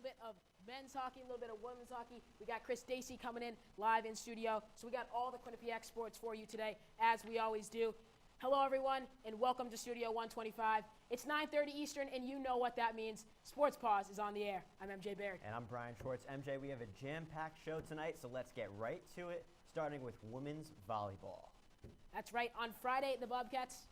bit of men's hockey, a little bit of women's hockey. We got Chris Dacey coming in live in studio. So we got all the Quinnipiac sports for you today, as we always do. Hello, everyone, and welcome to Studio 125. It's 9:30 Eastern, and you know what that means. Sports Paws is on the air. I'm MJ Baird. And I'm Bryan Schwartz. MJ, we have a jam-packed show tonight, so let's get right to it, starting with women's volleyball. That's right. On Friday, the Bobcats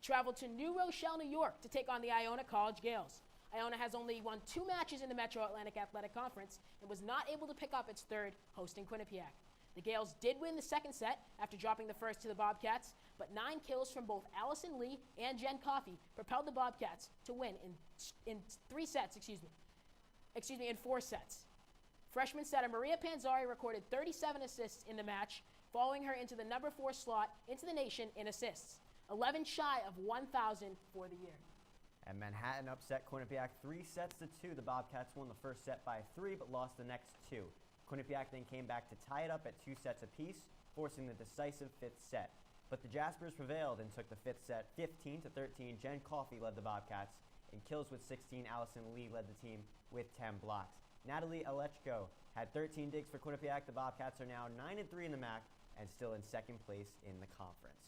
traveled to New Rochelle, New York to take on the Iona College Gales. Iona has only won 2 matches in the Metro Atlantic Athletic Conference and was not able to pick up its third, hosting Quinnipiac. The Gales did win the second set after dropping the first to the Bobcats, but 9 kills from both Allison Lee and Jen Coffey propelled the Bobcats to win in 4 sets. Freshman setter Maria Panzari recorded 37 assists in the match, following her into the number 4 slot into the nation in assists, 11 shy of 1,000 for the year. And Manhattan upset Quinnipiac 3-2. The Bobcats won the first set by 3, but lost the next 2. Quinnipiac then came back to tie it up at 2 sets apiece, forcing the decisive 5th set. But the Jaspers prevailed and took the 5th set 15-13. Jen Coffey led the Bobcats. In kills with 16, Allison Lee led the team with 10 blocks. Natalie Alechko had 13 digs for Quinnipiac. The Bobcats are now 9-3 in the MAC and still in second place in the conference.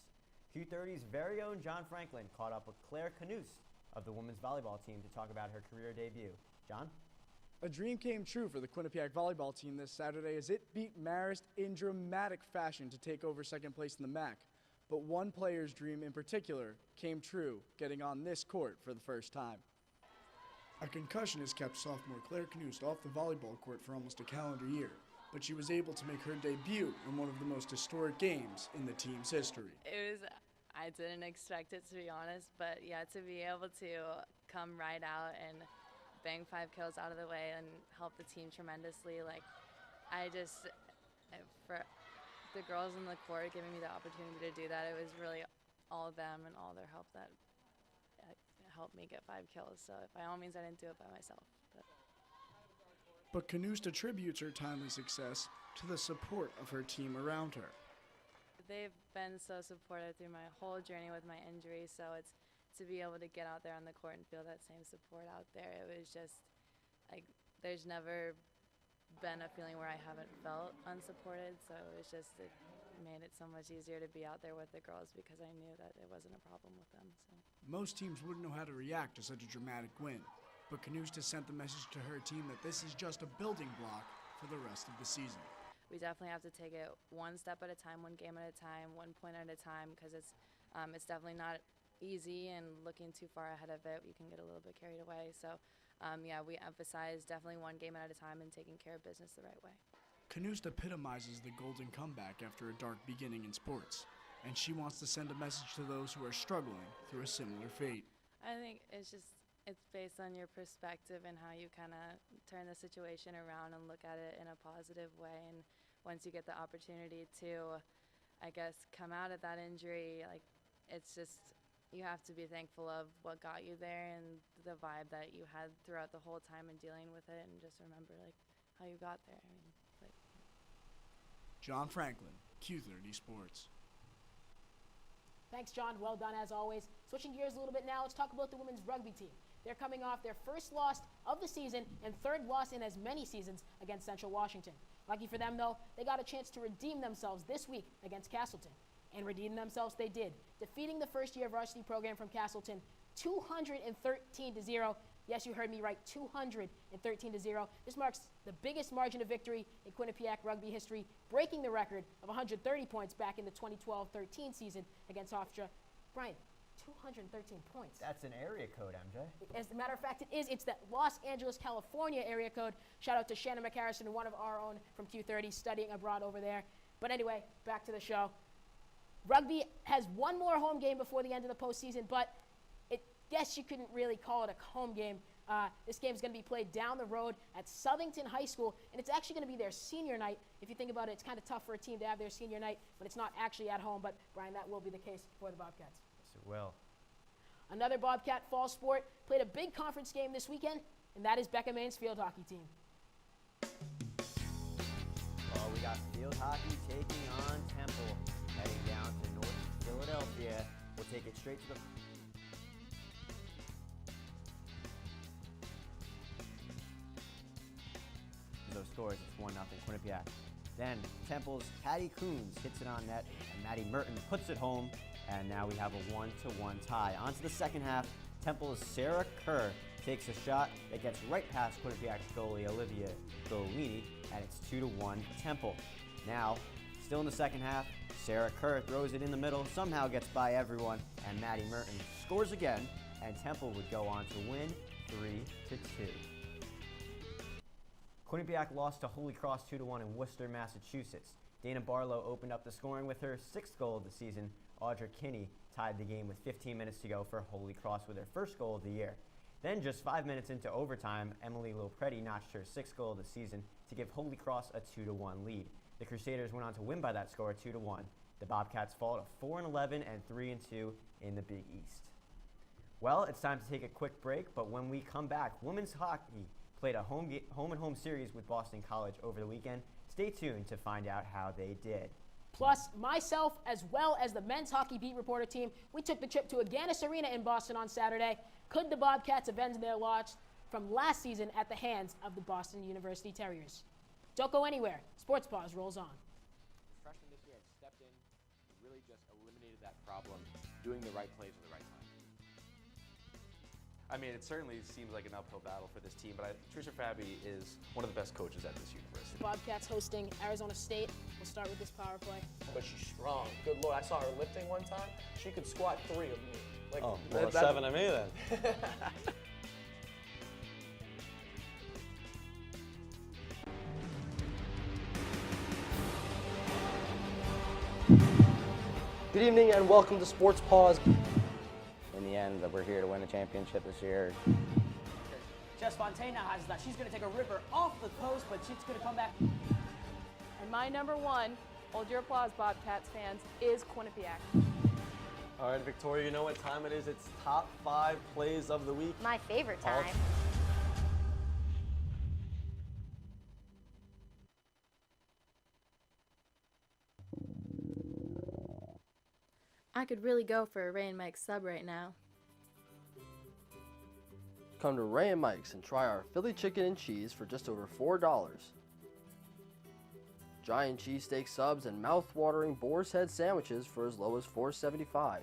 Q30's very own John Franklin caught up with Claire Canuse of the women's volleyball team to talk about her career debut. John? A dream came true for the Quinnipiac volleyball team this Saturday as it beat Marist in dramatic fashion to take over second place in the MAC. But one player's dream in particular came true, getting on this court for the first time. A concussion has kept sophomore Claire Canuse off the volleyball court for almost a calendar year, but she was able to make her debut in one of the most historic games in the team's history. I didn't expect it, to be honest, but yeah, to be able to come right out and bang 5 kills out of the way and help the team tremendously. For the girls on the court giving me the opportunity to do that, it was really all of them and all their help that helped me get 5 kills. So by all means, I didn't do it by myself. But Canuse attributes her timely success to the support of her team around her. They've been so supportive through my whole journey with my injury, so it's to be able to get out there on the court and feel that same support out there. It was just there's never been a feeling where I haven't felt unsupported, so it made it so much easier to be out there with the girls because I knew that it wasn't a problem with them. So most teams wouldn't know how to react to such a dramatic win, but Canuse has sent the message to her team that this is just a building block for the rest of the season. We definitely have to take it one step at a time, one game at a time, 1 point at a time, because it's definitely not easy, and looking too far ahead of it, you can get a little bit carried away. So, we emphasize definitely 1 game at a time and taking care of business the right way. Canuse epitomizes the golden comeback after a dark beginning in sports, and she wants to send a message to those who are struggling through a similar fate. I think it's based on your perspective and how you kind of turn the situation around and look at it in a positive way. And once you get the opportunity to, come out of that injury, you have to be thankful of what got you there and the vibe that you had throughout the whole time and dealing with it, and just remember how you got there. John Franklin, Q30 Sports. Thanks, John. Well done, as always. Switching gears a little bit now, let's talk about the women's rugby team. They're coming off their first loss of the season and third loss in as many seasons against Central Washington. Lucky for them, though, they got a chance to redeem themselves this week against Castleton. And redeem themselves they did, defeating the first-year varsity program from Castleton 213-0. Yes, you heard me right, 213-0. This marks the biggest margin of victory in Quinnipiac rugby history, breaking the record of 130 points back in the 2012-13 season against Hofstra. Bryan, 213 points. That's an area code, MJ. As a matter of fact, it is. It's that Los Angeles, California area code. Shout out to Shannon McHarrison, one of our own from Q30, studying abroad over there. But anyway, back to the show. Rugby has one more home game before the end of the postseason, but guess you couldn't really call it a home game. This game is going to be played down the road at Southington High School, and it's actually going to be their senior night. If you think about it, it's kind of tough for a team to have their senior night when it's not actually at home, but Bryan, that will be the case for the Bobcats. Yes, it will. Another Bobcat fall sport played a big conference game this weekend, and that is Becca Maine's field hockey team. Well, we got field hockey taking on Temple, heading down to North Philadelphia. We'll take it straight to the... scores. It's 1-0 Quinnipiac. Then Temple's Patty Coons hits it on net, and Maddie Merton puts it home, and now we have a 1-1 tie. On to the second half. Temple's Sarah Kerr takes a shot that gets right past Quinnipiac's goalie Olivia Golini, and it's 2-1 Temple. Now, still in the second half, Sarah Kerr throws it in the middle, somehow gets by everyone, and Maddie Merton scores again, and Temple would go on to win 3-2. Quinnipiac lost to Holy Cross 2-1 in Worcester, Massachusetts. Dana Barlow opened up the scoring with her 6th goal of the season. Audra Kinney tied the game with 15 minutes to go for Holy Cross with her 1st goal of the year. Then just 5 minutes into overtime, Emily Lopretti notched her 6th goal of the season to give Holy Cross a 2-1 lead. The Crusaders went on to win by that score 2-1. The Bobcats fall to 4-11 and 3-2 in the Big East. Well, it's time to take a quick break, but when we come back, women's hockey played a home-and-home series with Boston College over the weekend. Stay tuned to find out how they did. Plus, myself, as well as the men's hockey beat reporter team, we took the trip to Agganis Arena in Boston on Saturday. Could the Bobcats avenge their loss from last season at the hands of the Boston University Terriers? Don't go anywhere. Sports Paws rolls on. Freshmen this year have stepped in and really just eliminated that problem, doing the right plays at the right time. I mean, it certainly seems like an uphill battle for this team, but Tricia Fabi is one of the best coaches at this university. The Bobcats hosting Arizona State. We'll start with this power play. But she's strong. Good Lord, I saw her lifting one time. She could squat 3 of me. Like, oh, well, 7 of me then. Good evening and welcome to Sports Paws. In the end, we're here to win a championship this year. Jess Fontana has that. She's going to take a ripper off the post, but she's going to come back. And my number one, hold your applause, Bobcats fans, is Quinnipiac. All right, Victoria, you know what time it is. It's top 5 plays of the week. My favorite time. I could really go for a Ray and Mike sub right now. Come to Ray and Mike's and try our Philly chicken and cheese for just over $4. Giant cheesesteak subs and mouth-watering boar's head sandwiches for as low as $4.75.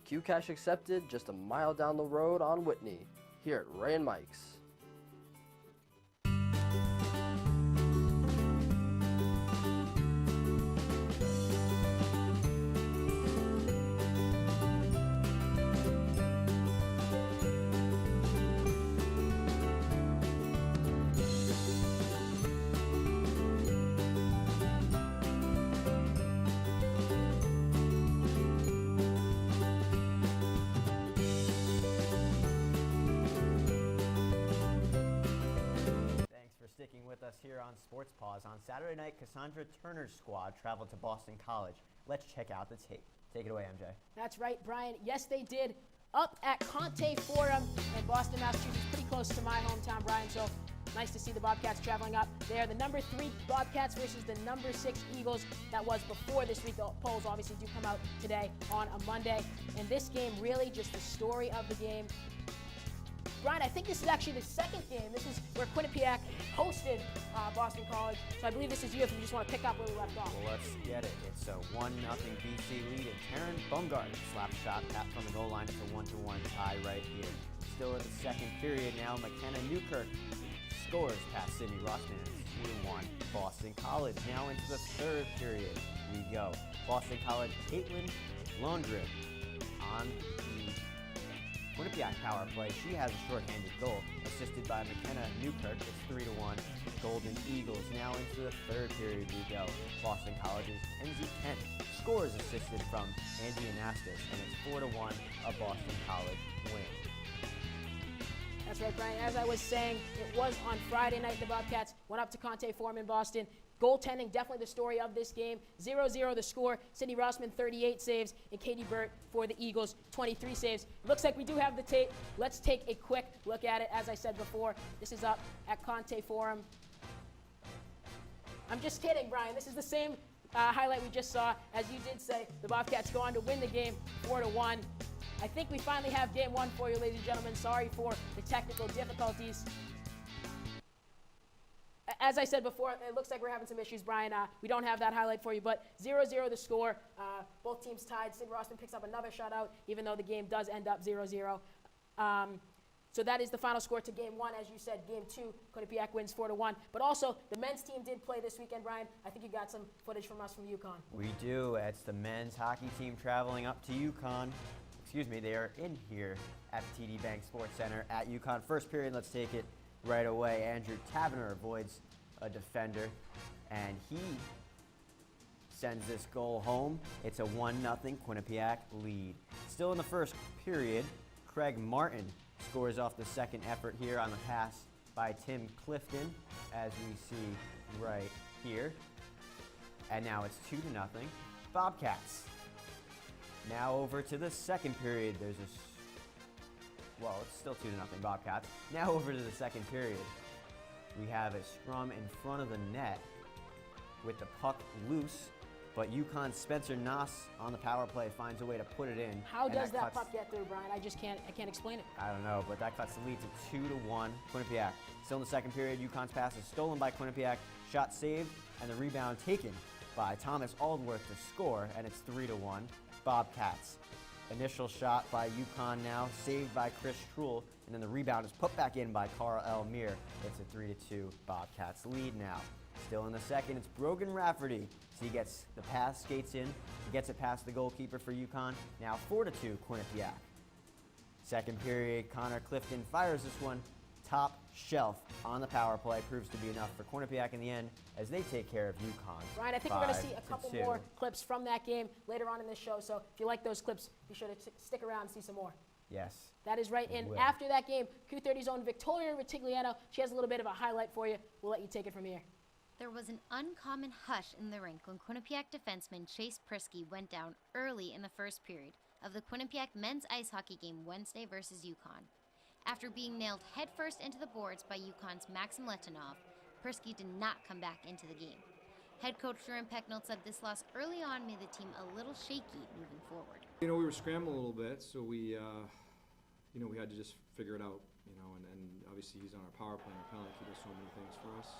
Q-Cash accepted just a mile down the road on Whitney, here at Ray and Mike's. With us here on Sports Paws. On Saturday night, Cassandra Turner's squad traveled to Boston College. Let's check out the tape. Take it away, MJ. That's right, Brian. Yes, they did. Up at Conte Forum in Boston, Massachusetts, pretty close to my hometown, Brian. So nice to see the Bobcats traveling up. They are the number 3 Bobcats versus the number 6 Eagles. That was before this week. The polls obviously do come out today on a Monday. And this game, really just the story of the game. Brian, I think this is actually the second game. This is where Quinnipiac hosted Boston College. So I believe this is you if you just want to pick up where we left off. Well, let's get it. It's a 1-0 BC lead, and Taryn Bumgard slaps shot tap from the goal line. It's a 1-1 tie right here. Still in the second period now, McKenna Newkirk scores past Sydney Rossman. It's 2-1 Boston College. Now into the third period we go. Boston College, Caitlin Laundrip on the Quinnipiac power play. She has a shorthanded goal, assisted by McKenna Newkirk. It's 3-1 Golden Eagles. Now into the third period we go. Boston College's Enzy Kent scores, assisted from Andy Anastas, and it's 4-1 a Boston College win. That's right, Brian. As I was saying, it was on Friday night the Bobcats went up to Conte Forum in Boston. Goaltending, definitely the story of this game. 0-0 the score. Sydney Rossman, 38 saves, and Katie Burt for the Eagles, 23 saves. Looks like we do have the tape. Let's take a quick look at it. As I said before, this is up at Conte Forum. I'm just kidding, Brian. This is the same highlight we just saw. As you did say, the Bobcats go on to win the game 4-1. I think we finally have game 1 for you, ladies and gentlemen. Sorry for the technical difficulties. as I said before, it looks like we're having some issues, Brian. We don't have that highlight for you, but 0-0 the score. Both teams tied. Sid Rossman picks up another shutout, even though the game does end up 0-0. So that is the final score to Game 1. As you said, Game 2, Quinnipiac wins 4-1. But also, the men's team did play this weekend, Brian. I think you got some footage from us from UConn. We do. It's the men's hockey team traveling up to UConn. Excuse me, they are in here at TD Bank Sports Center at UConn. First period, let's take it right away. Andrew Tavener avoids a defender, and he sends this goal home. It's a 1-0 Quinnipiac lead. Still in the first period, Craig Martin scores off the second effort here on the pass by Tim Clifton, as we see right here. And now it's 2-0 Bobcats. Now over to the second period. There's well, it's still 2-0 Bobcats. Now over to the second period. We have a scrum in front of the net with the puck loose, but UConn's Spencer Noss on the power play finds a way to put it in. How does that puck get through, Brian? I can't explain it. I don't know, but that cuts the lead to 2-1 Quinnipiac. Still in the second period, UConn's pass is stolen by Quinnipiac, shot saved, and the rebound taken by Thomas Aldworth to score, and it's 3-1 Bobcats. Initial shot by UConn now, saved by Chris Truhl, and then the rebound is put back in by Carl Elmere. It's a 3-2 Bobcats lead now. Still in the second, it's Brogan Rafferty. So he gets the pass, skates in, gets it past the goalkeeper for UConn. Now 4-2 Quinnipiac. Second period, Connor Clifton fires this one top shelf on the power play. Proves to be enough for Quinnipiac in the end as they take care of UConn. Brian, I think we're going to see a couple more clips from that game later on in this show. So if you like those clips, be sure to stick around and see some more. Yes. That is right. And after that game, Q30's own Victoria Ritigliano, she has a little bit of a highlight for you. We'll let you take it from here. There was an uncommon hush in the rink when Quinnipiac defenseman Chase Prisky went down early in the first period of the Quinnipiac men's ice hockey game Wednesday versus UConn. After being nailed headfirst into the boards by UConn's Maxim Letinov, Prisky did not come back into the game. Head coach Duran Pecknold said this loss early on made the team a little shaky moving forward. We were scrambling a little bit, so we had to just figure it out, and obviously he's on our power play and our penalty. He does so many things for us,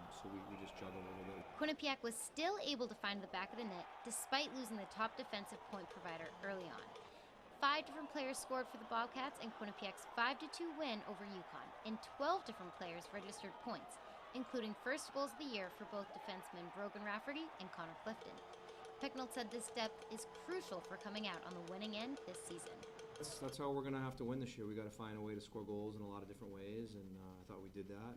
so we just juggled a little bit. Quinnipiac was still able to find the back of the net despite losing the top defensive point provider early on. 5 different players scored for the Bobcats in Quinnipiac's 5-2 win over UConn, and 12 different players registered points, including first goals of the year for both defensemen Brogan Rafferty and Connor Clifton. Pecknold said this depth is crucial for coming out on the winning end this season. That's how we're going to have to win this year. We got to find a way to score goals in a lot of different ways, and I thought we did that.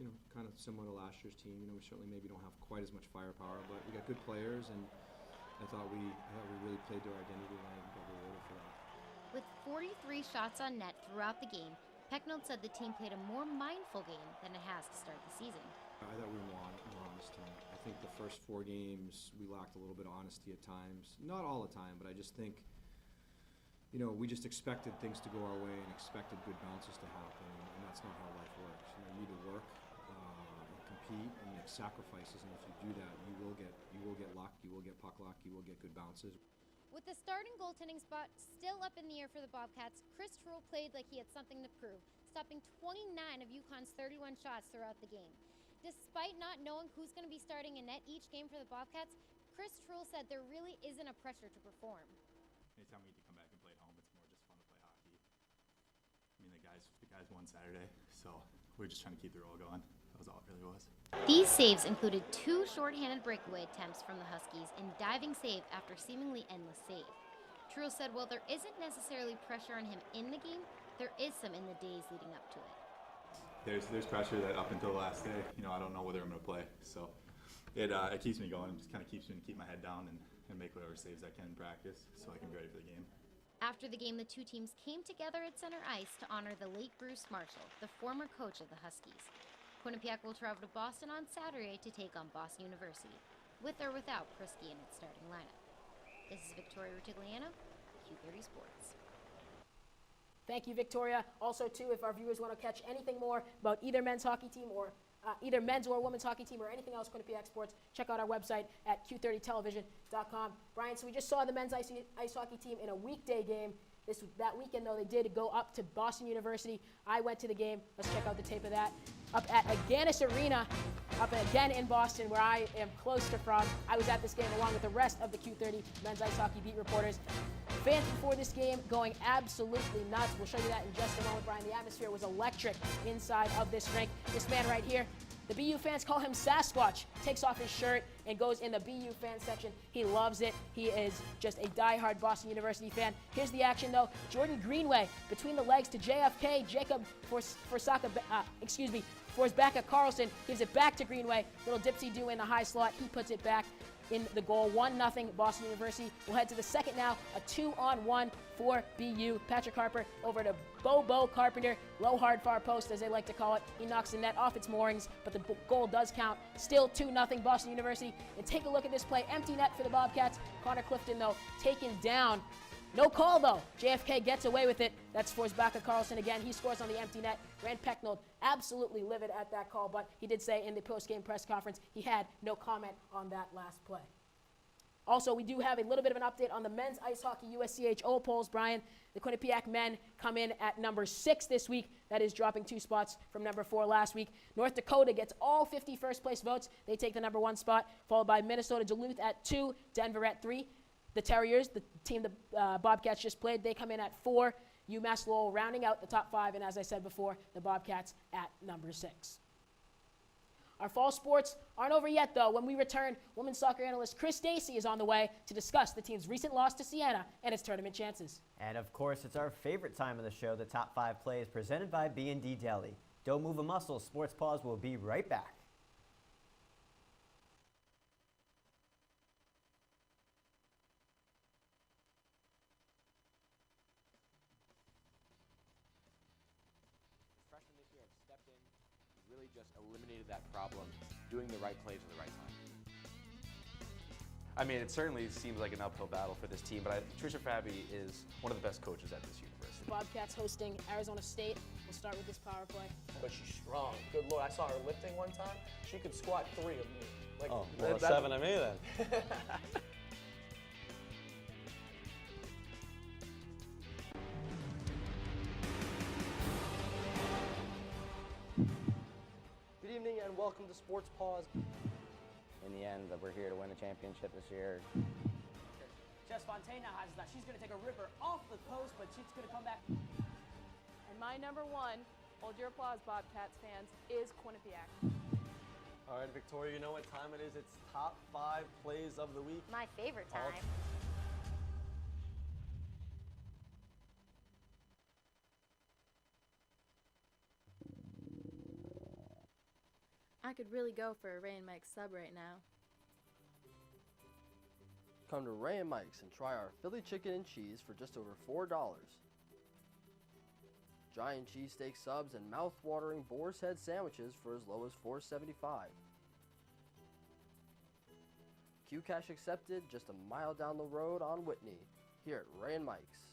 And kind of similar to last year's team. We certainly maybe don't have quite as much firepower, but we got good players, and I thought we really played to our identity tonight and got rewarded for that. With 43 shots on net throughout the game, Pecknold said the team played a more mindful game than it has to start the season. I thought we were more honest tonight. I think the first 4 games we lacked a little bit of honesty at times. Not all the time, but I just think we just expected things to go our way and expected good bounces to happen, and that's not how life works. You need to work and compete and make sacrifices, and if you do that, you will get luck, you will get puck luck, you will get good bounces. With the starting goaltending spot still up in the air for the Bobcats, Chris Truhl played like he had something to prove, stopping 29 of UConn's 31 shots throughout the game. Despite not knowing who's going to be starting in net each game for the Bobcats, Chris Truhl said there really isn't a pressure to perform. Anytime we get to come back and play at home, it's more just fun to play hockey. I mean, the guys won Saturday, so we're just trying to keep the roll going. That was all it really was. These saves included 2 shorthanded breakaway attempts from the Huskies and diving save after seemingly endless save. Truhl said while there isn't necessarily pressure on him in the game, there is some in the days leading up to it. There's pressure that up until the last day, I don't know whether I'm going to play, so it keeps me going. It just kind of keeps me to keep my head down and make whatever saves I can in practice so I can be ready for the game. After the game, the 2 teams came together at center ice to honor the late Bruce Marshall, the former coach of the Huskies. Quinnipiac will travel to Boston on Saturday to take on Boston University, with or without Prisky in its starting lineup. This is Victoria Ritigliano, Q30 Sports. Thank you, Victoria. Also, too, if our viewers want to catch anything more about either men's hockey team or either men's or women's hockey team or anything else Quinnipiac Sports, check out our website at q30television.com. Brian, so we just saw the men's ice hockey team in a weekday game. That weekend, though, they did go up to Boston University. I went to the game. Let's check out the tape of that. up at Agganis Arena, up again in Boston, where I am close to from. I was at this game along with the rest of the Q30 men's ice hockey beat reporters. Fans before this game going absolutely nuts. We'll show you that in just a moment, Brian. The atmosphere was electric inside of this rink. This man right here, the BU fans call him Sasquatch, takes off his shirt and goes in the BU fan section. He loves it. He is just a diehard Boston University fan. Here's the action, though. Jordan Greenway between the legs to JFK. Jacob Forsbacka Carlson gives it back to Greenway. Little dipsy-do in the high slot. He puts it back in the goal. 1-0 Boston University. We'll head to the second now. A 2-on-1 for BU. Patrick Harper over to Bobo Carpenter. Low hard far post, as they like to call it. He knocks the net off its moorings, but the goal does count. Still 2-0 Boston University. And take a look at this play. Empty net for the Bobcats. Connor Clifton, though, taken down. No call, though. JFK gets away with it. That's Forsbacka Carlson again. He scores on the empty net. Rand Pecknold absolutely livid at that call, but he did say in the post-game press conference he had no comment on that last play. Also, we do have a little bit of an update on the men's ice hockey USCHO polls, Brian. The Quinnipiac men come in at number 6 this week. That is dropping 2 spots from number 4 last week. North Dakota gets all 50 first-place votes. They take the number 1 spot, followed by Minnesota Duluth at 2, Denver at 3. The Terriers, the team the Bobcats just played, they come in at 4. UMass Lowell rounding out the top 5, and as I said before, the Bobcats at number 6. Our fall sports aren't over yet, though. When we return, women's soccer analyst Chris Stacey is on the way to discuss the team's recent loss to Siena and its tournament chances. And of course, it's our favorite time of the show, the top 5 plays presented by B&D Deli. Don't move a muscle. Sports Paws will be right back. Really just eliminated that problem, doing the right plays at the right time. I mean, it certainly seems like an uphill battle for this team, but Tricia Fabi is one of the best coaches at this university. The Bobcats hosting Arizona State. We'll start with this power play. But she's strong. Good Lord, I saw her lifting one time. She could squat 3 of me. Like, oh, well, 7 of me then. Good evening and welcome to Sports Paws. In the end, we're here to win the championship this year. Jess Fontana has that. She's going to take a ripper off the post, but she's going to come back. And my number 1, hold your applause, Bobcats fans, is Quinnipiac. All right, Victoria, you know what time it is? It's top 5 plays of the week. My favorite time. I could really go for a Ray and Mike sub right now. Come to Ray and Mike's and try our Philly chicken and cheese for just over $4. Giant cheesesteak subs and mouth-watering boar's head sandwiches for as low as $4.75. Q-Cash accepted just a mile down the road on Whitney, here at Ray and Mike's.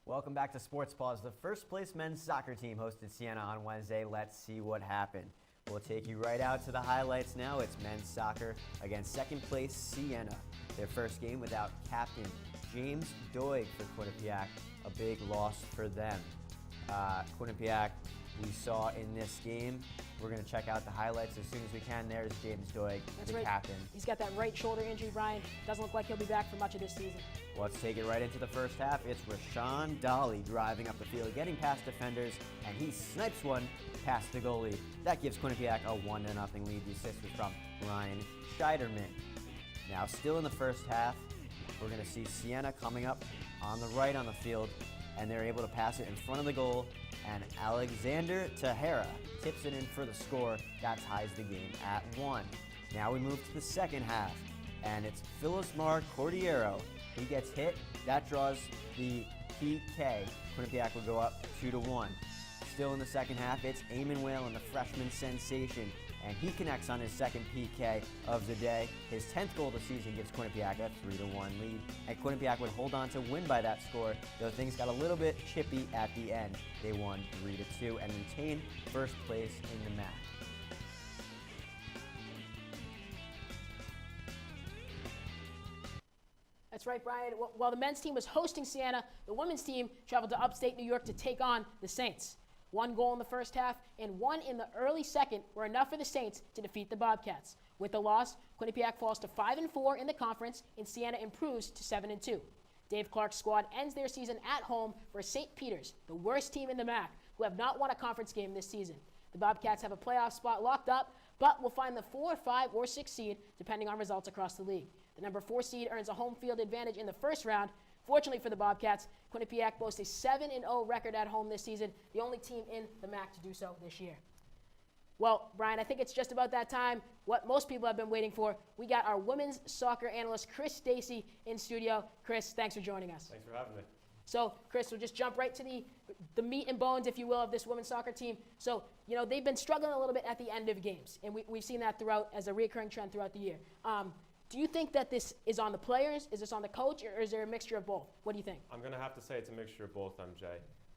Welcome back to Sports Paws. The first place men's soccer team hosted Siena on Wednesday. Let's see what happened. We'll take you right out to the highlights now. It's men's soccer against second place Siena. Their first game without captain James Doig for Quinnipiac. A big loss for them. Quinnipiac, we saw in this game. We're going to check out the highlights as soon as we can. There's James Doig, the captain. He's got that right shoulder injury, Brian. Doesn't look like he'll be back for much of this season. Let's take it right into the first half. It's Rashawn Dolly driving up the field, getting past defenders, and he snipes one past the goalie. That gives Quinnipiac a 1-0 lead. The assist was from Ryan Scheiderman. Now, still in the first half, we're going to see Siena coming up on the right on the field, and they're able to pass it in front of the goal, and Alexander Tahara tips it in for the score. That ties the game at 1. Now we move to the second half, and it's Philismar Cordiero. He gets hit. That draws the PK. Quinnipiac will go up 2-1. Still in the second half, it's Eamon Whalen, the freshman sensation, and he connects on his second PK of the day. His 10th goal of the season gives Quinnipiac a 3-1 lead, and Quinnipiac would hold on to win by that score, though things got a little bit chippy at the end. They won 3-2 and retained first place in the MAC. That's right, Brian. While the men's team was hosting Siena, the women's team traveled to upstate New York to take on the Saints. 1 goal in the first half and 1 in the early second were enough for the Saints to defeat the Bobcats. With the loss, Quinnipiac falls to 5-4 in the conference, and Siena improves to 7-2. Dave Clark's squad ends their season at home for St. Peter's, the worst team in the MAC, who have not won a conference game this season. The Bobcats have a playoff spot locked up, but will find the 4, 5, or 6 seed, depending on results across the league. The number 4 seed earns a home field advantage in the first round. Fortunately for the Bobcats, Quinnipiac boasts a 7-0 record at home this season, the only team in the MAC to do so this year. Well, Brian, I think it's just about that time, what most people have been waiting for. We got our women's soccer analyst, Chris Stacy, in studio. Chris, thanks for joining us. Thanks for having me. So, Chris, we'll just jump right to the meat and bones, if you will, of this women's soccer team. So, they've been struggling a little bit at the end of games, and we've seen that throughout as a recurring trend throughout the year. Do you think that this is on the players, is this on the coach, or is there a mixture of both? What do you think? I'm going to have to say it's a mixture of both, MJ.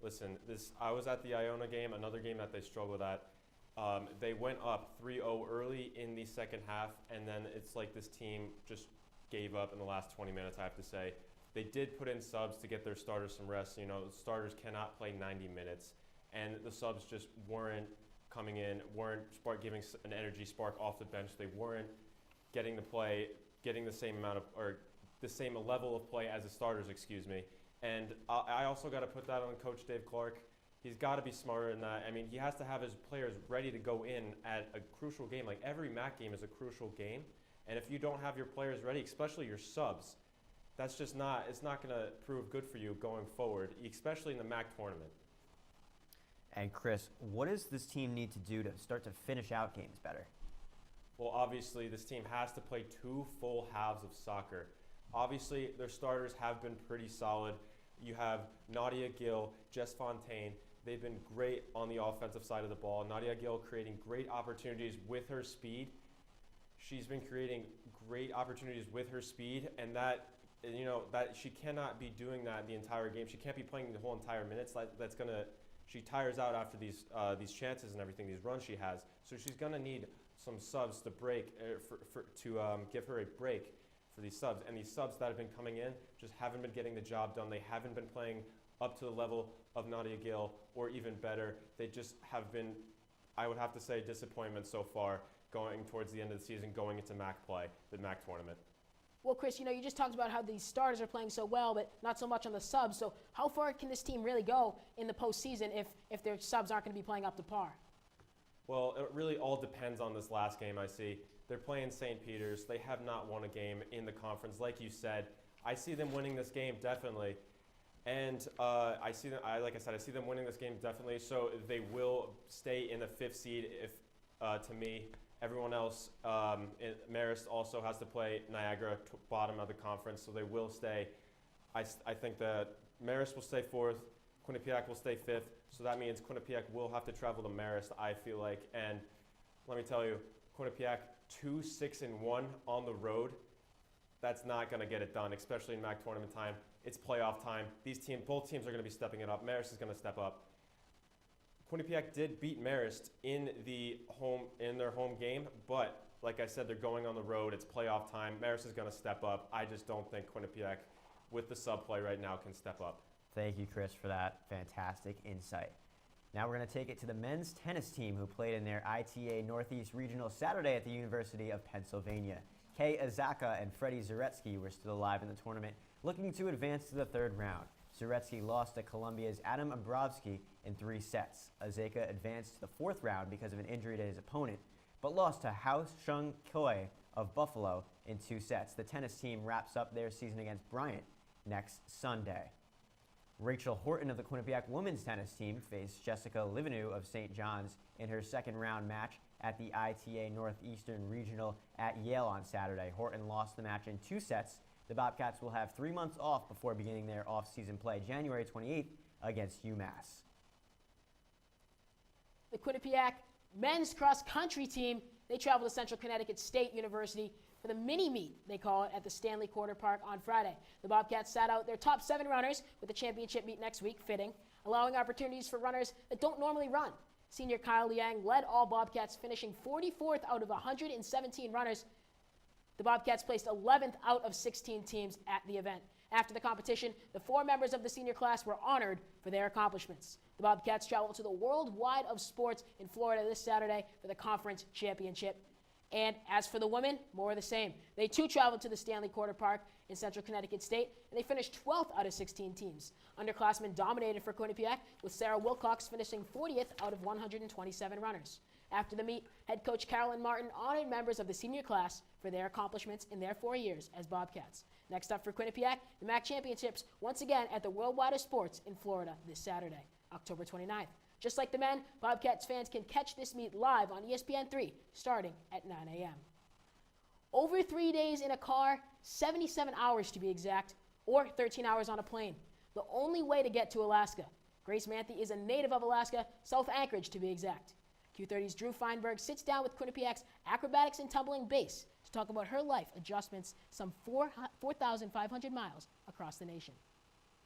Listen, I was at the Iona game, another game that they struggled at. They went up 3-0 early in the second half, and then it's like this team just gave up in the last 20 minutes, I have to say. They did put in subs to get their starters some rest. The starters cannot play 90 minutes, and the subs just weren't coming in, weren't giving an energy spark off the bench. They weren't getting the same amount of, or the same level of play as the starters, And I also got to put that on Coach Dave Clark. He's got to be smarter than that. I mean, he has to have his players ready to go in at a crucial game. Like, every MAC game is a crucial game. And if you don't have your players ready, especially your subs, that's just it's not going to prove good for you going forward, especially in the MAC tournament. And Chris, what does this team need to do to start to finish out games better? Well, obviously, this team has to play 2 full halves of soccer. Obviously, their starters have been pretty solid. You have Nadia Gill, Jess Fontaine. They've been great on the offensive side of the ball. Nadia Gill creating great opportunities with her speed. She's been creating great opportunities with her speed, and that she cannot be doing that the entire game. She can't be playing the whole entire minutes. She tires out after these chances and everything, these runs she has. So she's gonna need some subs to break to give her a break for these subs. And these subs that have been coming in just haven't been getting the job done. They haven't been playing up to the level of Nadia Gill, or even better. They just have been, I would have to say, disappointment so far going towards the end of the season, going into MAC play, the MAC tournament. Well, Chris, you just talked about how these starters are playing so well, but not so much on the subs. So how far can this team really go in the postseason if their subs aren't going to be playing up to par? Well, it really all depends on this last game I see. They're playing St. Peter's. They have not won a game in the conference. Like you said, I see them winning this game, definitely. And I see them winning this game, definitely. So they will stay in the 5th seed if, to me. Everyone else, Marist also has to play Niagara, bottom of the conference, so they will stay. I think that Marist will stay 4th, Quinnipiac will stay 5th, so that means Quinnipiac will have to travel to Marist, I feel like. And let me tell you, Quinnipiac 2-6-1 on the road, that's not going to get it done, especially in MAC tournament time. It's playoff time. Both teams are going to be stepping it up. Marist is going to step up. Quinnipiac did beat Marist in their home game, but like I said, they're going on the road. It's playoff time. Marist is going to step up. I just don't think Quinnipiac, with the sub play right now, can step up. Thank you, Chris, for that fantastic insight. Now we're going to take it to the men's tennis team, who played in their ITA Northeast Regional Saturday at the University of Pennsylvania. Kei Azaka and Freddie Zaretsky were still alive in the tournament, looking to advance to the 3rd round. Zaretsky lost to Columbia's Adam Abrovsky in 3 sets. Azaka advanced to the 4th round because of an injury to his opponent, but lost to Hao Shung Koi of Buffalo in 2 sets. The tennis team wraps up their season against Bryan next Sunday. Rachel Horton of the Quinnipiac women's tennis team faced Jessica Livaneau of St. John's in her 2nd round match at the ITA Northeastern Regional at Yale on Saturday. Horton lost the match in 2 sets. The Bobcats will have 3 months off before beginning their off-season play January 28th against UMass. the Quinnipiac men's cross-country team, they travel to Central Connecticut State University for the mini-meet, they call it, at the Stanley Quarter Park on Friday. The Bobcats sat out their top 7 runners with the championship meet next week, fitting, allowing opportunities for runners that don't normally run. Senior Kyle Liang led all Bobcats, finishing 44th out of 117 runners. The Bobcats placed 11th out of 16 teams at the event. After the competition, the 4 members of the senior class were honored for their accomplishments. The Bobcats travel to the Worldwide of Sports in Florida this Saturday for the conference championship. And as for the women, more of the same. They too traveled to the Stanley Quarter Park in Central Connecticut State, and they finished 12th out of 16 teams. Underclassmen dominated for Quinnipiac, with Sarah Wilcox finishing 40th out of 127 runners. After the meet, head coach Carolyn Martin honored members of the senior class for their accomplishments in their 4 years as Bobcats. Next up for Quinnipiac, the MAC Championships, once again at the Worldwide of Sports in Florida this Saturday, October 29th. Just like the men, Bobcats fans can catch this meet live on ESPN3 starting at 9 a.m. Over 3 days in a car, 77 hours to be exact, or 13 hours on a plane. The only way to get to Alaska. Grace Manthe is a native of Alaska, South Anchorage to be exact. Q30's Drew Feinberg sits down with Quinnipiac's acrobatics and tumbling base to talk about her life adjustments some 4,500 miles across the nation.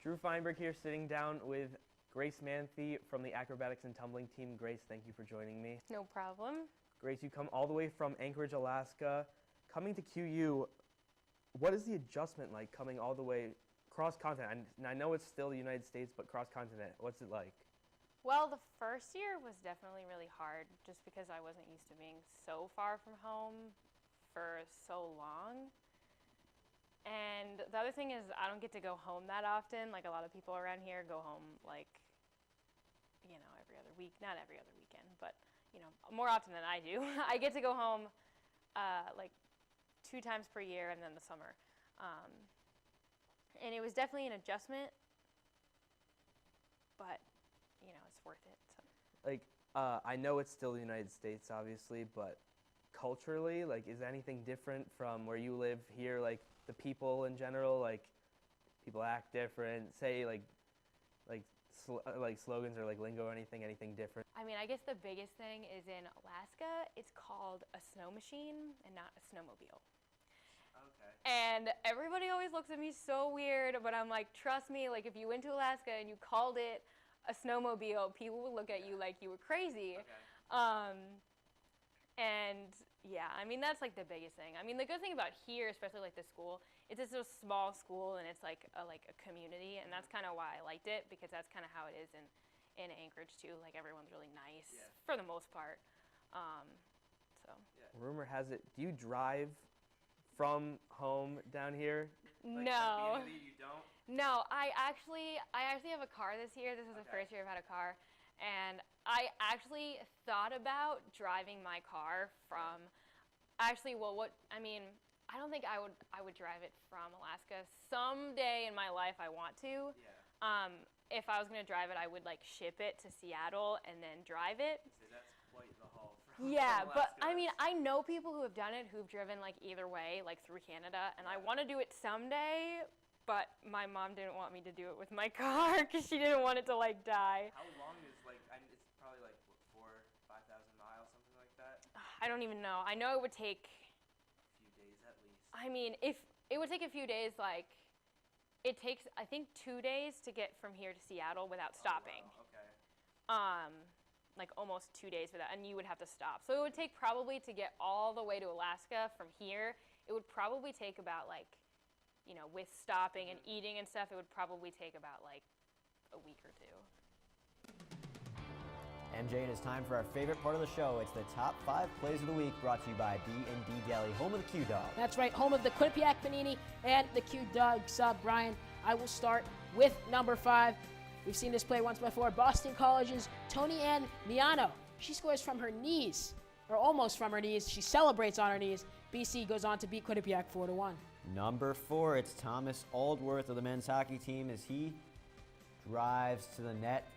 Drew Feinberg here, sitting down with Grace Manthe from the acrobatics and tumbling team. Grace, thank you for joining me. No problem. Grace, you come all the way from Anchorage, Alaska. Coming to QU, what is the adjustment like coming all the way cross-continent? And I know it's still the United States, but cross-continent, what's it like? Well, the first year was definitely really hard just because I wasn't used to being so far from home for so long. And the other thing is I don't get to go home that often. Like a lot of people around here go home like, you know, every other week, not every other weekend, but, you know, more often than I do. I get to go home like 2 times per year and then the summer. And it was definitely an adjustment, but, you know, it's worth it. So. Like, I know it's still the United States, obviously, but culturally, like, is anything different from where you live here? Like, the people in general, like, people act different, say, like slogans or, like, lingo or anything different? I mean, I guess the biggest thing is in Alaska, it's called a snow machine and not a snowmobile. Okay. And everybody always looks at me so weird, but I'm like, trust me, like, if you went to Alaska and you called it a snowmobile, people would look at you like you were crazy. Okay. And yeah, I mean, that's like the biggest thing. I mean, the good thing about here, especially like the school, it's just a small school and it's like a community, and that's kind of why I liked it, because that's kind of how it is in Anchorage too. Like, everyone's really nice for the most part. Rumor has it, do you drive from home down here? Like, No. at the end of the year, you don't? No, I actually have a car this year. This is the first year I've had a car. And I actually thought about driving my car from, I don't think I would drive it from Alaska. Someday in my life I want to. Yeah. If I was going to drive it, I would like ship it to Seattle and then drive it. So that's quite the haul from Yeah, Alaska. but I mean, I know people who have done it, who've driven like either way, like through Canada, and I want to do it someday, but my mom didn't want me to do it with my car because she didn't want it to like die. How long is, like, it's probably like, what, 4,000 to 5,000 miles, something like that? I don't even know. I know it would take, A few days at least. I mean, if it would take a few days, like, it takes, I think, 2 days to get from here to Seattle without stopping. Wow, okay. Like almost 2 days for that, and you would have to stop. So it would take probably, to get all the way to Alaska from here, it would probably take about like, you know, with stopping and eating and stuff, it would probably take about like a week or 2. MJ, it is time for our favorite part of the show. It's the top 5 plays of the week, brought to you by B&D Deli, home of the Q-Dog. That's right, home of the Quinnipiac Panini and the Q-Dog sub. Bryan, I will start with number 5. We've seen this play once before. Boston College's Tony Ann Miano. She scores from her knees, or almost from her knees. She celebrates on her knees. BC goes on to beat Quinnipiac 4-1. Number 4, it's Thomas Aldworth of the men's hockey team as he drives to the net,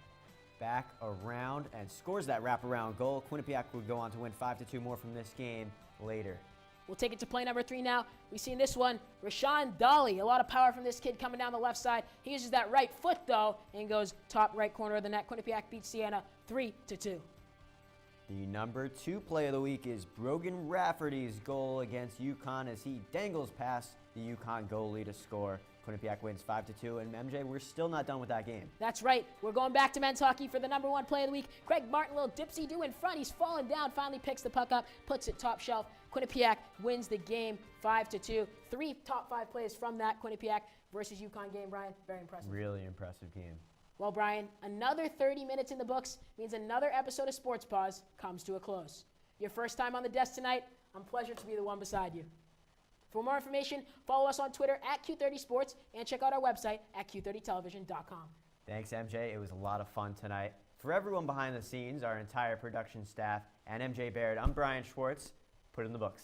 back around, and scores that wraparound goal. Quinnipiac would go on to win 5-2 more from this game later. We'll take it to play number 3 now. We've seen this one, Rashawn Dolly. A lot of power from this kid coming down the left side. He uses that right foot, though, and goes top right corner of the net. Quinnipiac beats Siena 3-2. The number 2 play of the week is Brogan Rafferty's goal against UConn as he dangles past the UConn goalie to score. Quinnipiac wins 5-2, and MJ, we're still not done with that game. That's right. We're going back to men's hockey for the number 1 play of the week. Craig Martin, little dipsy-do in front. He's fallen down, finally picks the puck up, puts it top shelf. Quinnipiac wins the game 5-2. 3 top 5 plays from that Quinnipiac versus UConn game, Bryan. Very impressive. Really impressive game. Well, Bryan, another 30 minutes in the books means another episode of Sports Paws comes to a close. Your first time on the desk tonight, I'm pleasured to be the one beside you. For more information, follow us on Twitter at Q30Sports and check out our website at Q30television.com. Thanks, MJ. It was a lot of fun tonight. For everyone behind the scenes, our entire production staff, and MJ Baird, I'm Bryan Schwartz. Put it in the books.